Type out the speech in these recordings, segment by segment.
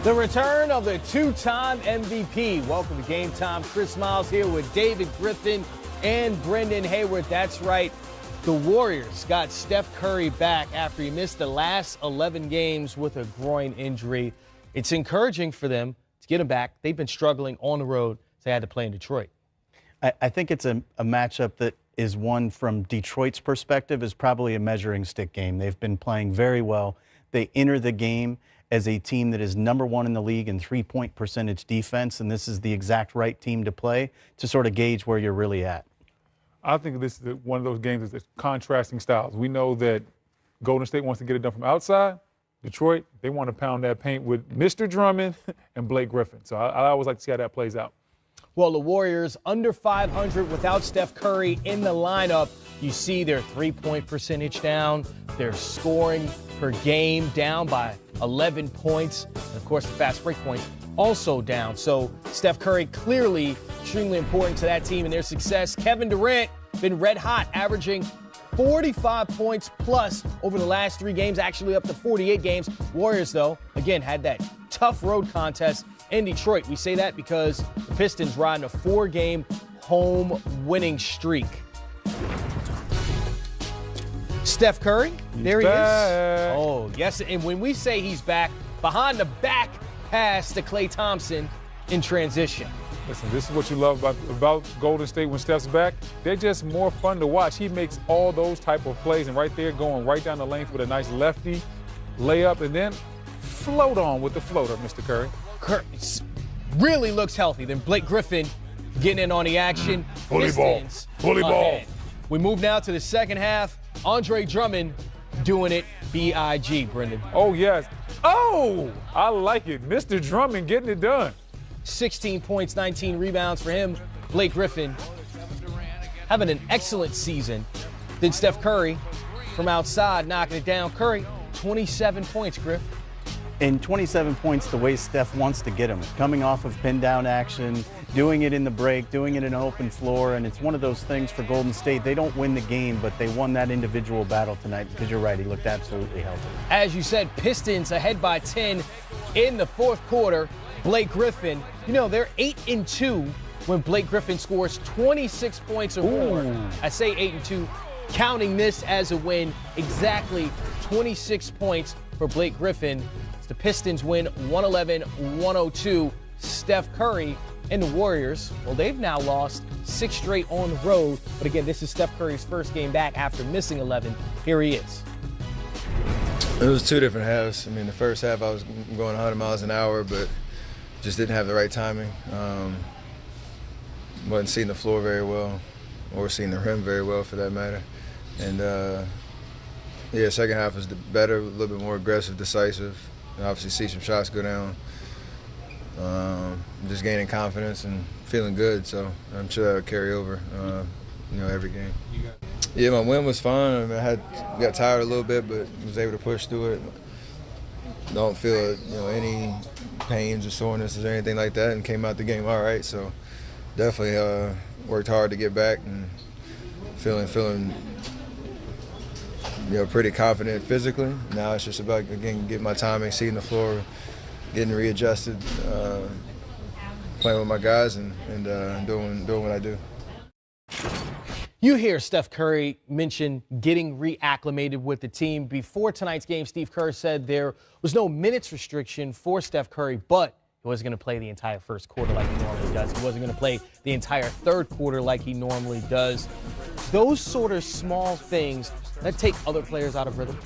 The return of the two-time MVP. Welcome to Game Time. Chris Miles here with David Griffin and Brendan Hayward. That's right. The Warriors got Steph Curry back after he missed the last 11 games with a groin injury. It's encouraging for them to get him back. They've been struggling on the road, so they had to play in Detroit. I think it's a matchup that is one from Detroit's perspective is probably a measuring stick game. They've been playing very well. They enter the game as a team that is #1 in the league in three-point percentage defense, and this is the exact right team to play to sort of gauge where you're really at. I think this is one of those games that's contrasting styles. We know that Golden State wants to get it done from outside. Detroit, they want to pound that paint with Mr. Drummond and Blake Griffin. So I always like to see how that plays out. Well, the Warriors under 500 without Steph Curry in the lineup. You see their three-point percentage down, their scoring per game down by 11 points, and of course the fast break points also down. So Steph Curry clearly extremely important to that team and their success. Kevin Durant been red hot, averaging 45 points plus over the last 3 games, actually up to 48 games. Warriors, though, again, had that tough road contest in Detroit. We say that because the Pistons riding a 4-game home winning streak. Steph Curry, there he is. Oh, yes, and when we say he's back, behind the back pass to Klay Thompson in transition. Listen, this is what you love about Golden State when Steph's back. They're just more fun to watch. He makes all those type of plays, and right there going right down the lane with a nice lefty layup, and then float on with the floater, Mr. Curry. Curry really looks healthy. Then Blake Griffin getting in on the action. Bully ball. Bully ball. We move now to the second half. Andre Drummond doing it B.I.G., Brendan. Oh, yes. Oh, I like it. Mr. Drummond getting it done. 16 points, 19 rebounds for him. Blake Griffin having an excellent season. Then Steph Curry from outside knocking it down. Curry, 27 points, Griff. And 27 points the way Steph wants to get them. Coming off of pin down action, doing it in the break, doing it in an open floor, and it's one of those things for Golden State. They don't win the game, but they won that individual battle tonight because you're right, he looked absolutely healthy. As you said, Pistons ahead by 10 in the fourth quarter. Blake Griffin, you know, they're 8-2 when Blake Griffin scores 26 points or more. I say 8-2, counting this as a win, exactly 26 points for Blake Griffin. The Pistons win 111-102. Steph Curry and the Warriors, well, they've now lost 6 straight on the road. But again, this is Steph Curry's first game back after missing 11. Here he is. It was 2 different halves. I mean, the first half I was going 100 miles an hour, but just didn't have the right timing. Wasn't seeing the floor very well, or seeing the rim very well for that matter. And yeah, second half was better, a little bit more aggressive, decisive. And obviously see some shots go down. Just gaining confidence and feeling good, so I'm sure that'll carry over, every game. Yeah, my win was fun. I mean, got tired a little bit, but was able to push through it. Don't feel any pains or soreness or anything like that, and came out the game all right. So definitely worked hard to get back and feeling pretty confident physically. Now it's just about, again, getting my timing, seeing the floor, getting readjusted, playing with my guys, and doing what I do. You hear Steph Curry mention getting reacclimated with the team. Before tonight's game, Steve Kerr said there was no minutes restriction for Steph Curry, but he wasn't going to play the entire first quarter like he normally does. He wasn't going to play the entire third quarter like he normally does. Those sort of small things that take other players out of rhythm.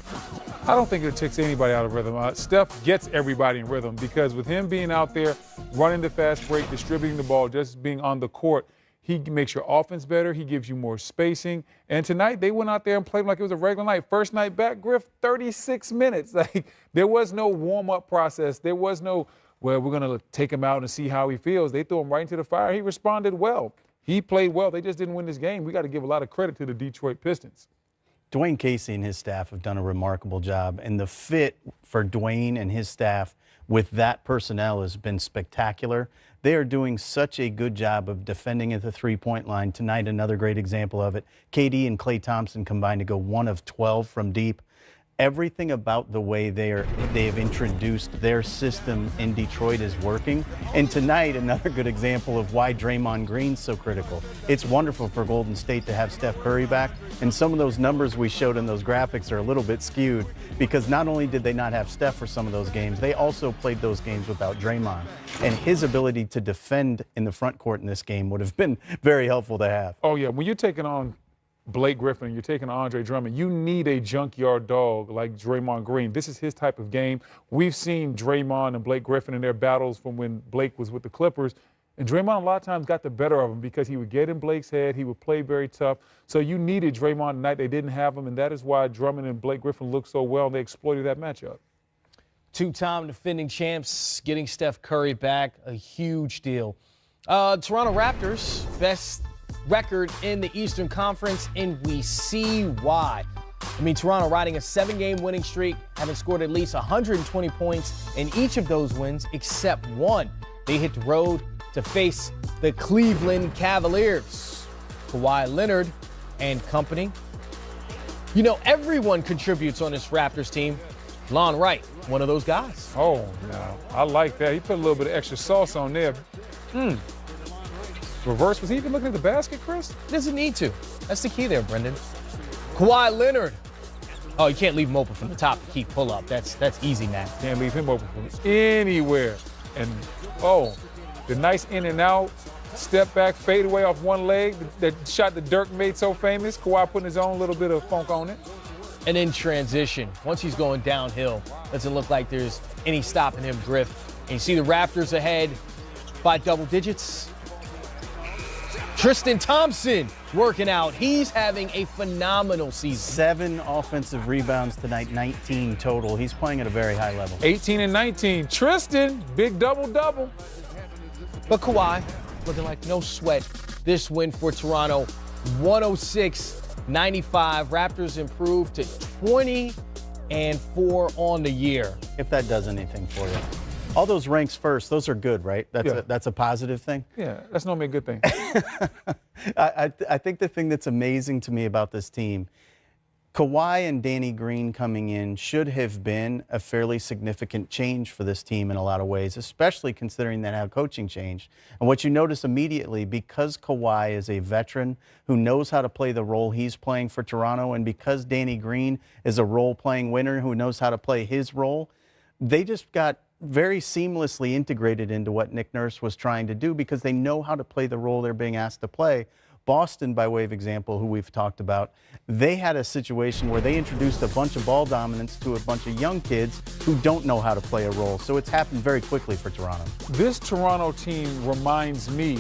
I don't think it takes anybody out of rhythm. Steph gets everybody in rhythm because with him being out there, running the fast break, distributing the ball, just being on the court, he makes your offense better. He gives you more spacing. And tonight, they went out there and played like it was a regular night. First night back, Griff, 36 minutes. Like, there was no warm-up process. There was no, well, we're going to take him out and see how he feels. They threw him right into the fire. He responded well. He played well. They just didn't win this game. We got to give a lot of credit to the Detroit Pistons. Dwayne Casey and his staff have done a remarkable job, and the fit for Dwayne and his staff with that personnel has been spectacular. They are doing such a good job of defending at the three-point line. Tonight, another great example of it. KD and Klay Thompson combined to go 1 of 12 from deep. everything about the way they have introduced their system in Detroit is working. And tonight, another good example of why Draymond Green's so critical. It's wonderful for Golden State to have Steph Curry back, and some of those numbers we showed in those graphics are a little bit skewed because not only did they not have Steph for some of those games, they also played those games without Draymond. And his ability to defend in the front court in this game would have been very helpful to have. Oh, yeah. When you're taking on Blake Griffin, you're taking Andre Drummond, you need a junkyard dog like Draymond Green. This is his type of game. We've seen Draymond and Blake Griffin in their battles from when Blake was with the Clippers, and Draymond a lot of times got the better of him because he would get in Blake's head, he would play very tough. So you needed Draymond tonight. They didn't have him, and that is why Drummond and Blake Griffin looked so well, and they exploited that matchup. Two-time defending champs, getting Steph Curry back, a huge deal. Toronto Raptors, best record in the Eastern Conference, and we see why. I mean, Toronto riding a 7-game winning streak, having scored at least 120 points in each of those wins except one. They hit the road to face the Cleveland Cavaliers. Kawhi Leonard and company. You know, everyone contributes on this Raptors team. Lon Wright, one of those guys. Oh, no. I like that. He put a little bit of extra sauce on there. Reverse, was he even looking at the basket, Chris? Doesn't need to. That's the key there, Brendan. Kawhi Leonard. Oh, you can't leave him open from the top to keep pull-up. That's easy, man. Can't leave him open from anywhere. And, oh, the nice in and out, step back, fade away off one leg, that shot that Dirk made so famous. Kawhi putting his own little bit of funk on it. And in transition, once he's going downhill, doesn't look like there's any stopping him, Griff. And you see the Raptors ahead by double digits. Tristan Thompson working out. He's having a phenomenal season. 7 offensive rebounds tonight, 19 total. He's playing at a very high level. 18 and 19. Tristan, big double-double. But Kawhi, looking like no sweat. This win for Toronto, 106-95. Raptors improved to 20-4 on the year. If that does anything for you. All those ranks first, those are good, right? That's a positive thing? Yeah, that's normally a good thing. I think the thing that's amazing to me about this team, Kawhi and Danny Green coming in should have been a fairly significant change for this team in a lot of ways, especially considering that how coaching changed. And what you notice immediately, because Kawhi is a veteran who knows how to play the role he's playing for Toronto, and because Danny Green is a role-playing winner who knows how to play his role, they just got very seamlessly integrated into what Nick Nurse was trying to do because they know how to play the role they're being asked to play. Boston, by way of example, who we've talked about, they had a situation where they introduced a bunch of ball dominance to a bunch of young kids who don't know how to play a role. So it's happened very quickly for Toronto. This Toronto team reminds me,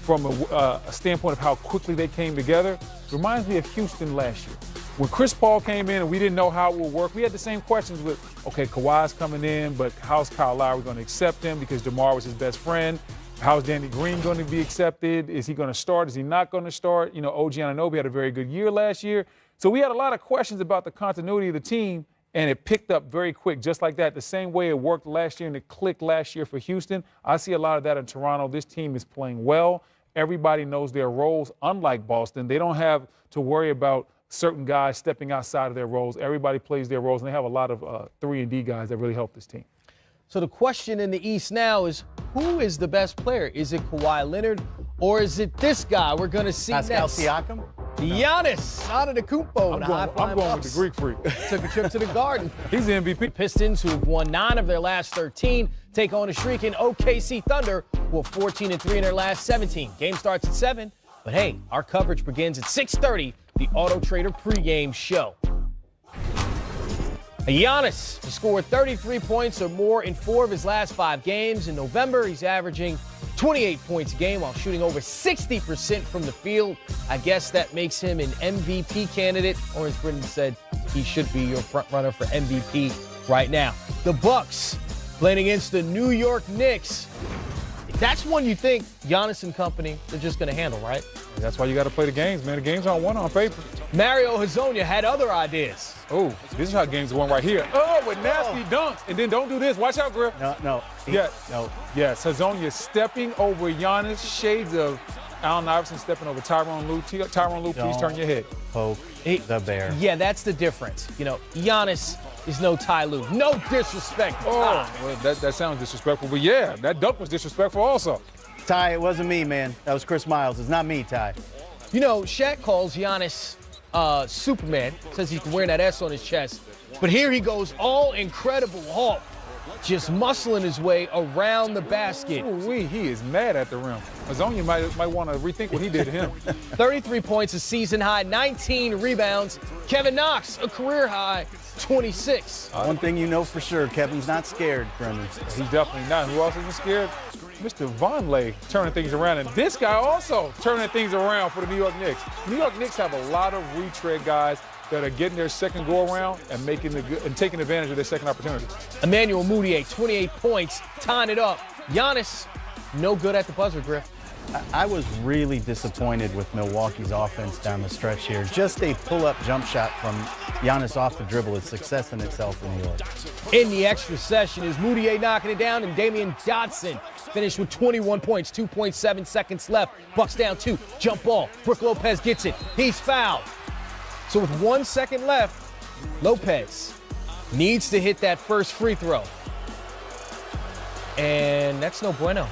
from a standpoint of how quickly they came together, reminds me of Houston last year. When Chris Paul came in and we didn't know how it would work, we had the same questions with, okay, Kawhi's coming in, but how's Kyle Lowry going to accept him because DeMar was his best friend? How's Danny Green going to be accepted? Is he going to start? Is he not going to start? You know, OG Anunoby had a very good year last year. So we had a lot of questions about the continuity of the team, and it picked up very quick, just like that. The same way it worked last year and it clicked last year for Houston. I see a lot of that in Toronto. This team is playing well. Everybody knows their roles, unlike Boston. They don't have to worry about certain guys stepping outside of their roles. Everybody plays their roles, and they have a lot of 3-and-D guys that really help this team. So the question in the East now is, who is the best player? Is it Kawhi Leonard, or is it this guy we're going to see Pascal next? Siakam? Giannis Antetokounmpo. I'm going with the Greek freak. Took a trip to the Garden. He's the MVP. Pistons, who've won 9 of their last 13, take on a streaking OKC Thunder, who are 14-3 in their last 17. Game starts at 7, but hey, our coverage begins at 6:30, the Auto Trader pregame show. Giannis has scored 33 points or more in 4 of his last 5 games. In November, he's averaging 28 points a game while shooting over 60% from the field. I guess that makes him an MVP candidate. Orange Britton said he should be your front runner for MVP right now. The Bucks playing against the New York Knicks. That's one you think Giannis and company are just going to handle, right? That's why you got to play the games, man. The games aren't won on paper. Mario Hezonja had other ideas. Oh, this is how games are won right here. Oh, with nasty dunks. And then don't do this. Watch out, Griff. No. Yes, Hezonja stepping over Giannis, shades of Allen Iverson stepping over Tyronn Lue. Tyronn Lue, please turn your head. Poke the bear. Yeah, that's the difference. You know, Giannis is no Ty Lue. No disrespect. Oh, well, that sounds disrespectful. But, yeah, that dunk was disrespectful also. Ty, it wasn't me, man. That was Chris Miles. It's not me, Ty. You know, Shaq calls Giannis Superman, says he can wear that S on his chest. But here he goes, all Incredible Hulk, just muscling his way around the basket. Ooh-wee, he is mad at the rim. Azonia might want to rethink what he did to him. 33 points, a season high, 19 rebounds. Kevin Knox, a career high, 26. One thing you know for sure, Kevin's not scared, Brendan. He's definitely not. Who else isn't scared? Mr. Vonleh turning things around, and this guy also turning things around for the New York Knicks. New York Knicks have a lot of retread guys that are getting their second go-around and taking advantage of their second opportunity. Emmanuel Mudiay, 28 points, tying it up. Giannis, no good at the buzzer, Griff. I was really disappointed with Milwaukee's offense down the stretch here. Just a pull-up jump shot from Giannis off the dribble is success in itself in New York. In the extra session is Mudiay knocking it down, and Damian Dotson finished with 21 points, 2.7 seconds left. Bucks down 2, jump ball. Brook Lopez gets it. He's fouled. So with 1 second left, Lopez needs to hit that first free throw. And that's no bueno.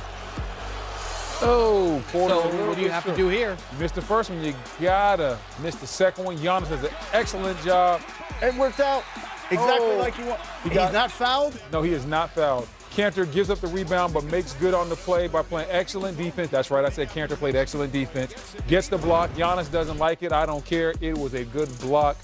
Oh, so what do you have to do here? You missed the first one, you gotta miss the second one. Giannis does an excellent job. It worked out exactly like you want. He's not fouled? No, he is not fouled. Cantor gives up the rebound but makes good on the play by playing excellent defense. That's right, I said Cantor played excellent defense. Gets the block. Giannis doesn't like it. I don't care. It was a good block.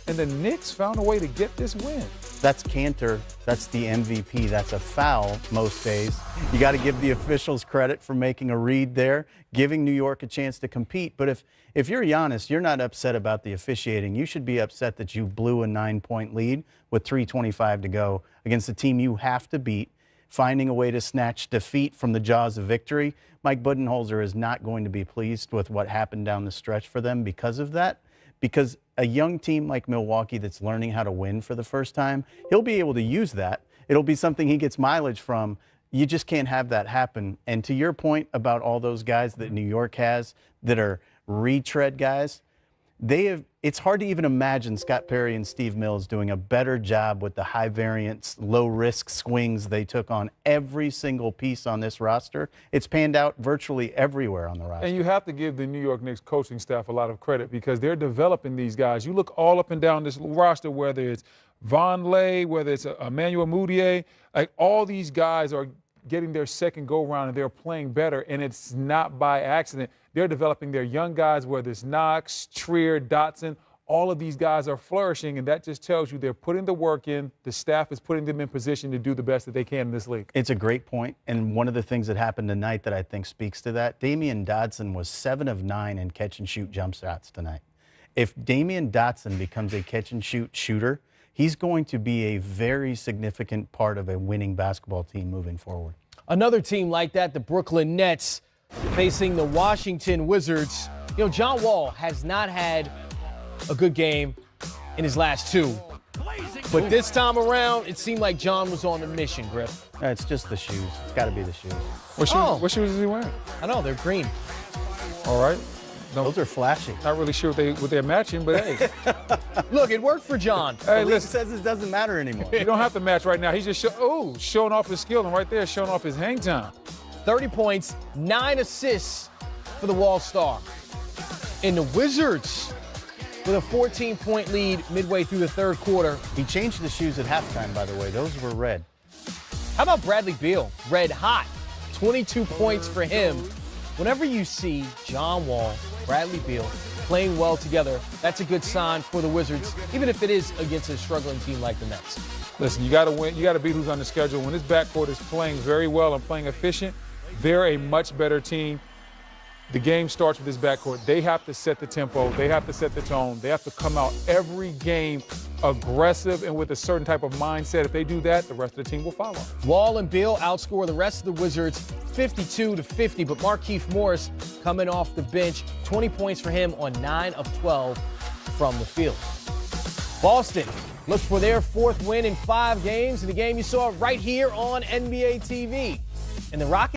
And the Knicks found a way to get this win. That's Cantor. That's the MVP. That's a foul most days. You got to give the officials credit for making a read there, giving New York a chance to compete. But if you're Giannis, you're not upset about the officiating. You should be upset that you blew a 9-point lead with 3:25 to go against a team you have to beat, finding a way to snatch defeat from the jaws of victory. Mike Budenholzer is not going to be pleased with what happened down the stretch for them because of that. Because a young team like Milwaukee that's learning how to win for the first time, he'll be able to use that. It'll be something he gets mileage from. You just can't have that happen. And to your point about all those guys that New York has that are retread guys, it's hard to even imagine Scott Perry and Steve Mills doing a better job with the high variance, low risk swings they took on every single piece on this roster. It's panned out virtually everywhere on the roster. And you have to give the New York Knicks coaching staff a lot of credit because they're developing these guys. You look all up and down this roster, whether it's Vonleh, whether it's Emmanuel Mudiay, like all these guys are getting their second go-round and they're playing better, and it's not by accident. They're developing their young guys, whether it's Knox, Trier, Dotson. All of these guys are flourishing, and that just tells you they're putting the work in. The staff is putting them in position to do the best that they can in this league. It's a great point, and one of the things that happened tonight that I think speaks to that, Damian Dotson was 7 of 9 in catch-and-shoot jump shots tonight. If Damian Dotson becomes a catch-and-shoot shooter, he's going to be a very significant part of a winning basketball team moving forward. Another team like that, the Brooklyn Nets, facing the Washington Wizards. You know, John Wall has not had a good game in his last 2. But this time around, it seemed like John was on a mission, Griff. It's just the shoes. It's got to be the shoes. What shoes is he wearing? I know, they're green. All right. No, those are flashy. Not really sure what they're matching, but hey. Look, it worked for John. Hey, listen, says it doesn't matter anymore. You don't have to match right now. He's just showing off his skill, and right there showing off his hang time. 30 points, 9 assists for the Wall Star. And the Wizards with a 14-point lead midway through the third quarter. He changed the shoes at halftime, by the way. Those were red. How about Bradley Beal? Red hot. 22 points for him. Whenever you see John Wall, Bradley Beal playing well together, that's a good sign for the Wizards, even if it is against a struggling team like the Nets. Listen, you got to win. You got to beat who's on the schedule. When this backcourt is playing very well and playing efficient, they're a much better team. The game starts with this backcourt. They have to set the tempo. They have to set the tone. They have to come out every game aggressive and with a certain type of mindset. If they do that, the rest of the team will follow. Wall and Beal outscore the rest of the Wizards 52-50, but Markieff Morris coming off the bench, 20 points for him on 9 of 12 from the field. Boston looks for their 4th win in 5 games in the game you saw right here on NBA TV. And the Rockets